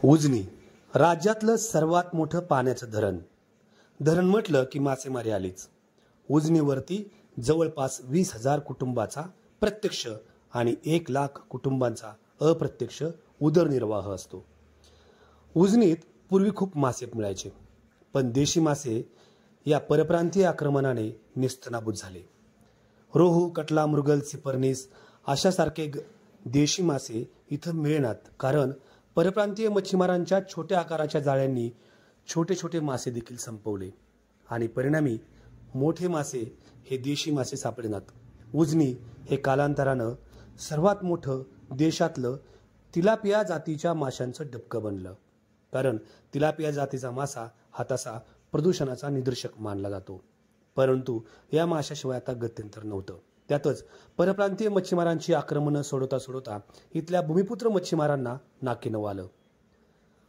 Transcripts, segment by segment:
उजनी राज्यातलं सर्वात मोठं पाण्याचं धरण. धरण म्हटलं की मासेमारी आलीच. उजनीवरती जवळपास 20,000 कुटुंबाचा प्रत्यक्ष आणि 1,00,000 कुटुंबांचा अप्रत्यक्ष उदरनिर्वाह असतो. उजनीत पूर्वी खूप मासे मिळायचे, पण देशी मासे या परप्रांतीय आक्रमणाने निस्तनाबूत झाले. रोहू, कटला, मृगल, सिपर्निस अशासारखे देशी मासे इथं मिळेनात, कारण परप्रांतीय मच्छीमारांच्या छोट्या आकाराच्या जाळ्यांनी छोटे छोटे मासे देखील संपवले आणि परिणामी मोठे मासे हे देशी मासे सापडेनात. उजनी हे कालांतरानं सर्वात मोठं देशातलं तिलापिया जातीच्या माशांचं डबकं बनलं, कारण तिलापिया जातीचा मासा हा तसा प्रदूषणाचा निदर्शक मानला जातो. परंतु या माशाशिवाय आता गत्यंतर नव्हतं. त्यातच परप्रांतीय मच्छीमारांची आक्रमणं सोडवता सोडवता इथल्या भूमिपुत्र मच्छीमारांना नाकीनऊ आलं.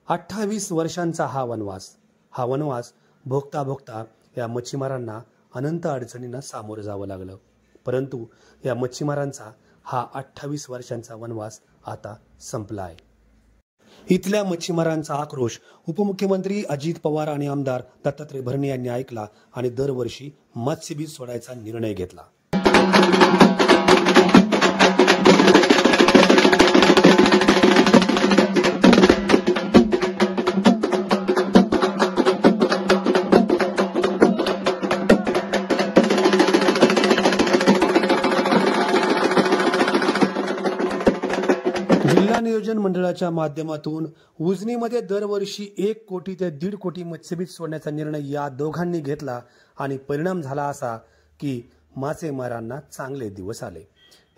28 वर्षांचा हा वनवास भोगता भोगता या मच्छीमारांना अनंत अडचणींना सामोरं जावं लागलं. परंतु या मच्छीमारांचा हा 28 वर्षांचा वनवास आता संपला आहे. इथल्या मच्छीमारांचा आक्रोश उपमुख्यमंत्री अजित पवार आणि आमदार दत्तात्रय भरणे यांनी ऐकला आणि दरवर्षी मत्स्यबीज सोडायचा निर्णय घेतला. जिल्हा नियोजन मंडळाच्या माध्यमातून उजनीमध्ये दरवर्षी 1 कोटी ते 1.5 कोटी मत्स्यबीज सोडण्याचा निर्णय या दोघांनी घेतला आणि परिणाम झाला असा की मासेमारांना चांगले दिवस आले.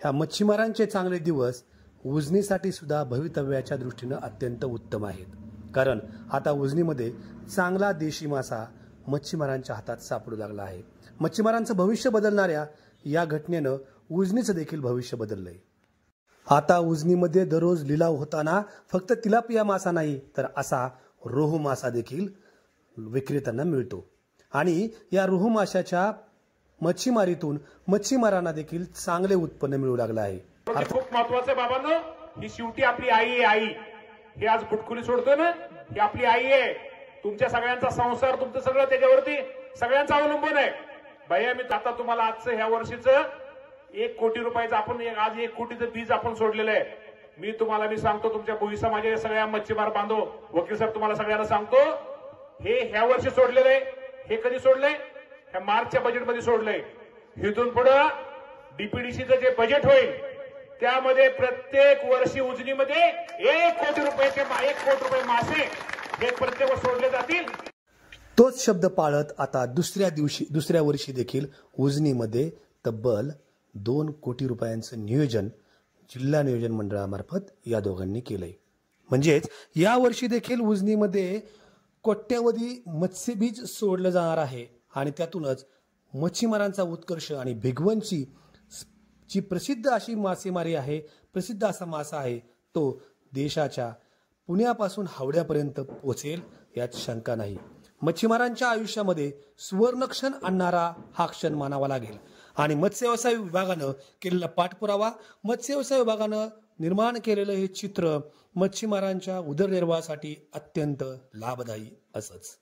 ह्या मच्छीमारांचे चांगले दिवस उजनीसाठी सुद्धा भवितव्याच्या दृष्टीनं अत्यंत उत्तम आहेत, कारण आता उजनीमध्ये चांगला देशी मासा मच्छीमारांच्या हातात सापडू लागला आहे. मच्छीमारांचं भविष्य बदलणाऱ्या या घटनेनं उजनीचं देखील भविष्य बदललंय. आता उजनीमध्ये दररोज लिलाव होताना फक्त तिलापिया मासा नाही तर असा रोहू मासा देखील विक्रेत्यांना मिळतो आणि या रोहू माशाच्या मच्छीमारीतून मच्छीमारांना देखील चांगले उत्पन्न मिळू लागलं आहे. खूप महत्वाचं बाबांनो, ही शेवटी आपली आई आहे. आई हे आज बुटकुली सोडतोय ना, ही आपली आई आहे. तुमच्या सगळ्यांचा संसार, तुमचं सगळं त्याच्यावरती सगळ्यांचा अवलंबून आहे. भैया मी आता तुम्हाला आजचं ह्या वर्षीचं 1 कोटी रुपयाचं आपण आज 1 कोटीचं बीज आपण सोडलेलं आहे. मी सांगतो तुमच्या भोई समाजाच्या सगळ्या मच्छीमार बांधव, वकील साहेब तुम्हाला सगळ्यांना सांगतो, हे ह्या वर्षी सोडलेलं आहे. हे कधी सोडलंय? ह्या मार्चच्या बजेटमध्ये सोडलंय. इथून पुढं डीपीडीसीचं जे बजेट होईल त्यामध्ये प्रत्येक वर्षी उजनीमध्ये 1 कोटी रुपये मासे हे प्रत्येक वर्षी सोडले जातील. तोच शब्द पाळत आता दुसऱ्या वर्षी देखील उजनीमध्ये तब्बल 2 कोटी रुपयांचं नियोजन जिल्हा नियोजन मंडळामार्फत या दोघांनी केलंय. म्हणजेच या वर्षी देखील उजनीमध्ये कोट्यवधी मत्स्यबीज सोडलं जाणार आहे आणि त्यातूनच मच्छीमारांचा उत्कर्ष आणि भिगवणची जी प्रसिद्ध अशी मासेमारी आहे, प्रसिद्ध असा मासा आहे, तो देशाच्या पुण्यापासून हावड्यापर्यंत पोहोचेल यात शंका नाही. मच्छीमारांच्या आयुष्यामध्ये सुवर्णक्षण आणणारा हा क्षण मानावा लागेल आणि मत्स्यव्यवसाय विभागानं केलेला पाठपुरावा, मत्स्यव्यवसाय विभागानं निर्माण केलेलं हे चित्र मच्छीमारांच्या उदरनिर्वाहासाठी अत्यंत लाभदायी असंच.